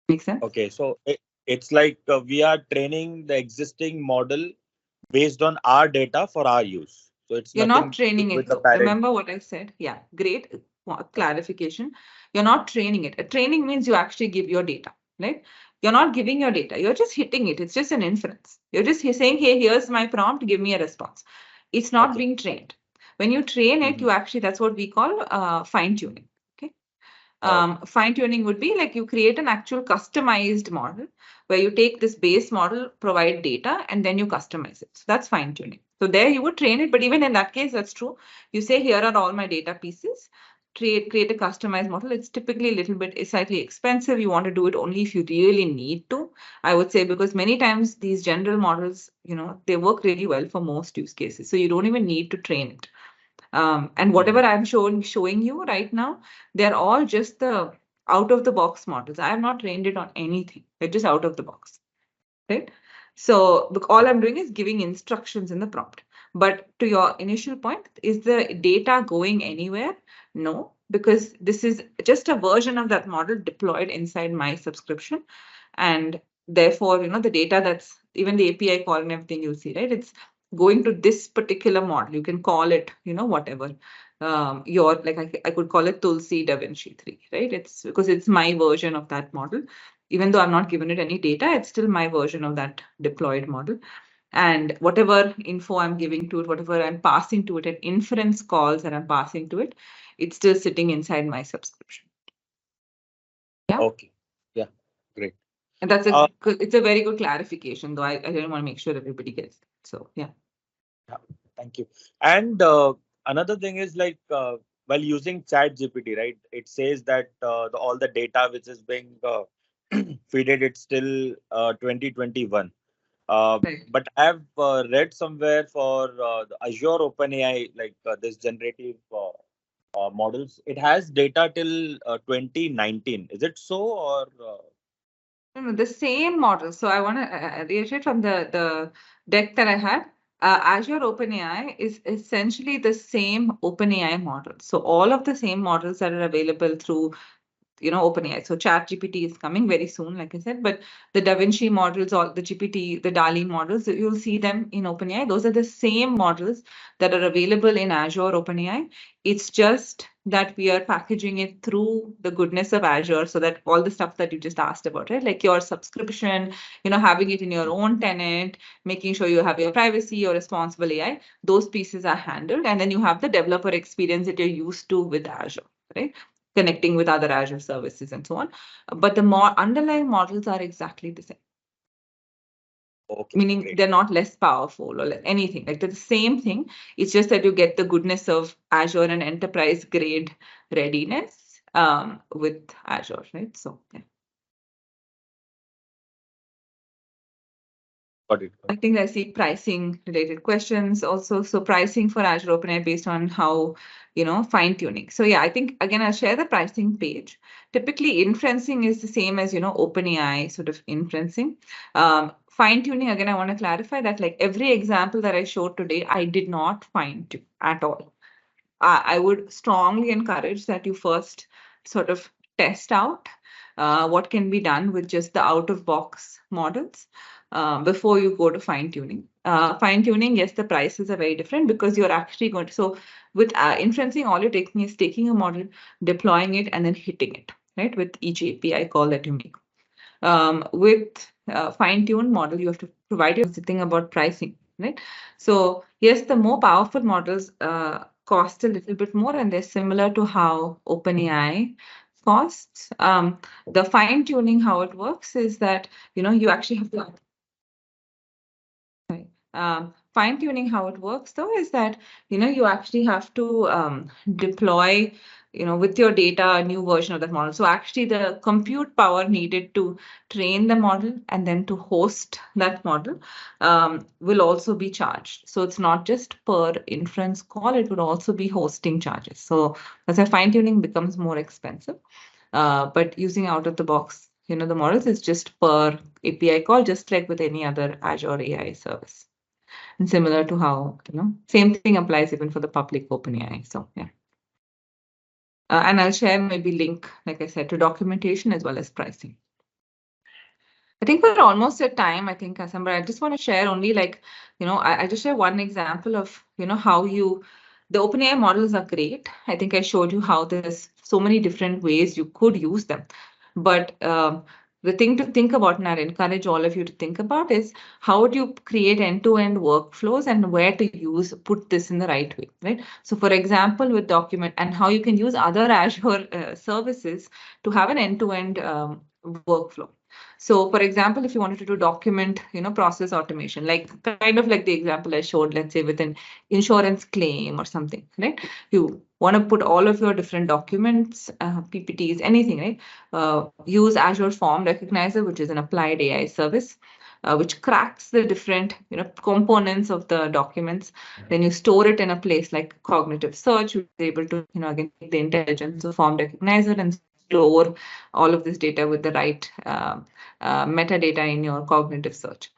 Make sense? Okay, so it's like we are training the existing model based on our data for our use. So it's You're nothing not training with it the though. parent. Remember what I said? Yeah, great clarification. You're not training it. A training means you actually give your data, right? You're not giving your data. You're just hitting it. It's just an inference. You're just saying, hey, here's my prompt. Give me a response. It's not being trained. When you train it, you actually, that's what we call fine tuning. Okay. Fine tuning would be like you create an actual customized model where you take this base model, provide data, and then you customize it. So that's fine tuning. So there you would train it, but even in that case, that's true. You say, here are all my data pieces, create a customized model. It's typically a little bit slightly expensive. You want to do it only if you really need to, I would say, because many times these general models, they work really well for most use cases. So you don't even need to train it. And whatever I'm showing you right now, they're all just the out of the box models. I have not trained it on anything. They're just out of the box, right? So all I'm doing is giving instructions in the prompt. But to your initial point, is the data going anywhere? No, because this is just a version of that model deployed inside my subscription. And therefore, the data that's even the API call and everything you see, right? It's going to this particular model. You can call it, whatever. I could call it Tulsi DaVinci 3, right? It's because it's my version of that model. Even though I'm not given it any data, it's still my version of that deployed model. And whatever info I'm giving to it, whatever I'm passing to it, and inference calls that I'm passing to it, it's still sitting inside my subscription. Yeah. Okay. Yeah. Great. And that's it's a very good clarification, though. I didn't want to make sure everybody gets it. So yeah. Yeah. Thank you. And another thing is like while using ChatGPT, right? It says that all the data which is being feeded, it's still 2021. Right. But I've read somewhere for the Azure OpenAI, like this generative models, it has data till 2019. Is it so, or? No, the same model. So I want to reiterate from the deck that I had. Azure OpenAI is essentially the same OpenAI model. So all of the same models that are available through OpenAI. So ChatGPT is coming very soon, like I said, but the DaVinci models or the GPT, the DALL-E models, you'll see them in OpenAI. Those are the same models that are available in Azure OpenAI. It's just that we are packaging it through the goodness of Azure so that all the stuff that you just asked about, right? Like your subscription, having it in your own tenant, making sure you have your privacy, your responsible AI, those pieces are handled. And then you have the developer experience that you're used to with Azure, right? Connecting with other Azure services and so on. But the underlying models are exactly the same. Okay, Meaning great. they're not less powerful or anything. Like they're the same thing. It's just that you get the goodness of Azure and enterprise grade readiness with Azure, right? So yeah. Got it. I think I see pricing related questions also. So pricing for Azure OpenAI based on how, fine tuning. So yeah, I think again, I'll share the pricing page. Typically inferencing is the same as, OpenAI sort of inferencing. Fine tuning, again, I want to clarify that like every example that I showed today, I did not fine tune at all. I would strongly encourage that you first sort of test out what can be done with just the out-of-box models before you go to fine-tuning. Fine-tuning, yes, the prices are very different because you're actually going to, so with inferencing, all you're taking is taking a model, deploying it, and then hitting it, right, with each API call that you make. With fine-tuned model, you have to provide your thing about pricing, right? So yes, the more powerful models cost a little bit more, and they're similar to how OpenAI costs. The fine-tuning, how it works is that you actually have to fine-tuning how it works though is that, you actually have to deploy, with your data, a new version of that model. So actually the compute power needed to train the model and then to host that model will also be charged. So it's not just per inference call, it would also be hosting charges. So as a fine-tuning becomes more expensive, but using out of the box, the models is just per API call, just like with any other Azure AI service. And similar to how, same thing applies even for the public OpenAI. So yeah. And I'll share maybe link, like I said, to documentation as well as pricing. I think we're almost at time, I think, Kasam, but I just want to share only I just share one example of, how the OpenAI models are great. I think I showed you how there's so many different ways you could use them. But the thing to think about, and I'd encourage all of you to think about, is how do you create end-to-end workflows and where to put this in the right way, right? So for example, with document and how you can use other Azure services to have an end-to-end workflow. So for example, if you wanted to do document, process automation, like kind of like the example I showed, let's say with an insurance claim or something, right? You want to put all of your different documents, PPTs, anything, right? Use Azure Form Recognizer, which is an applied AI service, which cracks the different, components of the documents. Then you store it in a place like cognitive search, which is able to, again, take the intelligence of Form Recognizer and store all of this data with the right metadata in your cognitive search.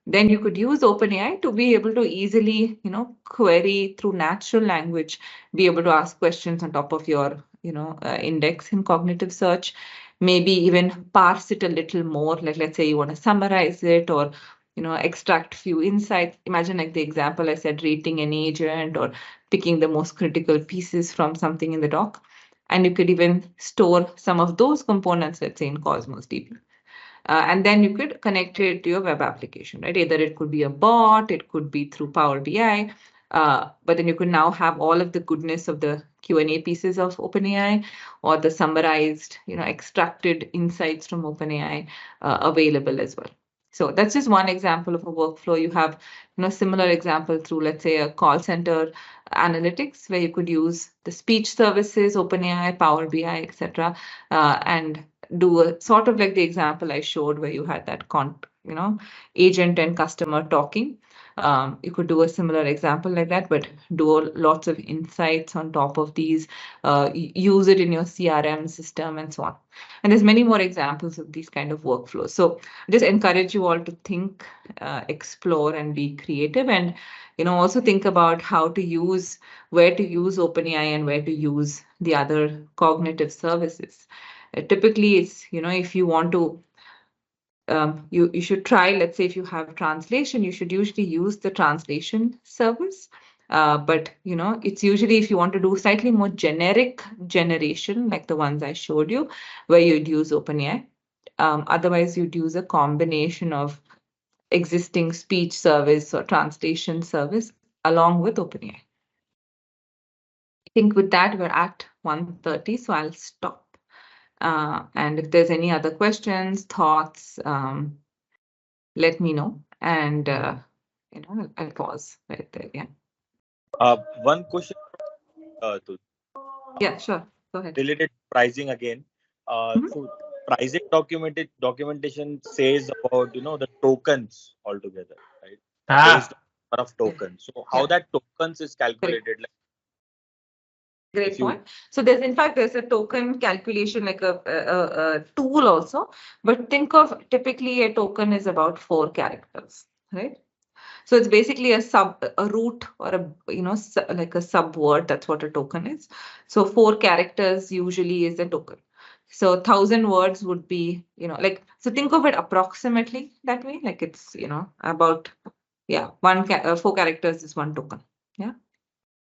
Then you could use OpenAI to be able to easily, query through natural language, be able to ask questions on top of your, index in cognitive search, maybe even parse it a little more. Like, let's say you want to summarize it or, extract few insights. Imagine like the example I said, rating an agent or picking the most critical pieces from something in the doc. And you could even store some of those components, let's say in Cosmos DB. And then you could connect it to your web application, right? Either it could be a bot, it could be through Power BI, but then you could now have all of the goodness of the Q&A pieces of OpenAI or the summarized, extracted insights from OpenAI available as well. So that's just one example of a workflow. You have, similar example through, let's say, a call center analytics where you could use the speech services, OpenAI, Power BI, etc., and do a sort of like the example I showed where you had that agent and customer talking. You could do a similar example like that, but do lots of insights on top of these, use it in your CRM system and so on. And there's many more examples of these kind of workflows. So I just encourage you all to think, explore and be creative, and also think about where to use OpenAI and where to use the other cognitive services. Typically, it's, if you want to, you should try, let's say if you have translation, you should usually use the translation service. But, it's usually if you want to do slightly more generic generation, like the ones I showed you, where you'd use OpenAI. Otherwise, you'd use a combination of existing speech service or translation service along with OpenAI. I think with that, we're at 1:30, so I'll stop. And if there's any other questions, thoughts, let me know. And, I'll pause right there. Yeah. One question. Yeah, sure. Go ahead. Related to pricing again. So pricing documentation says about, the tokens altogether, right? Based on number of tokens. So how that tokens is calculated? Like, great point. So there's a token calculation, like a tool also, but think of typically a token is about 4 characters, right? So it's basically a root or like a subword. That's what a token is. So 4 characters usually is a token. So 1,000 words would be, so think of it approximately that way. Like it's, about, 4 characters is 1 token. Yeah.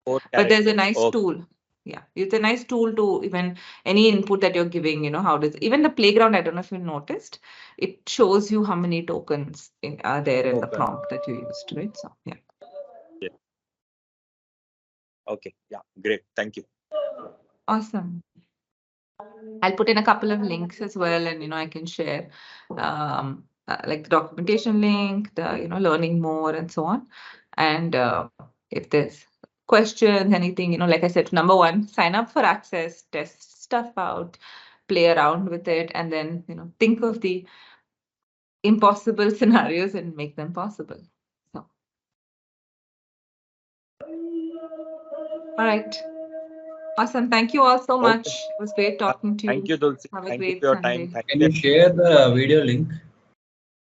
But there's a nice tool. Yeah, it's a nice tool to even any input that you're giving, how does even the playground, I don't know if you noticed, it shows you how many tokens are there in the prompt that you used, right? So, yeah. Okay, yeah, great. Thank you. Awesome. I'll put in a couple of links as well, and, I can share like the documentation link, the, learning more and so on. And if there's questions, anything, like I said, number one, sign up for access, test stuff out, play around with it, and then, think of the impossible scenarios and make them possible. So, all right. Awesome. Thank you all so much. It was great talking to you. Thank you, Tulsi. Have a Thank you great for your Sunday. time. Can you share the video link?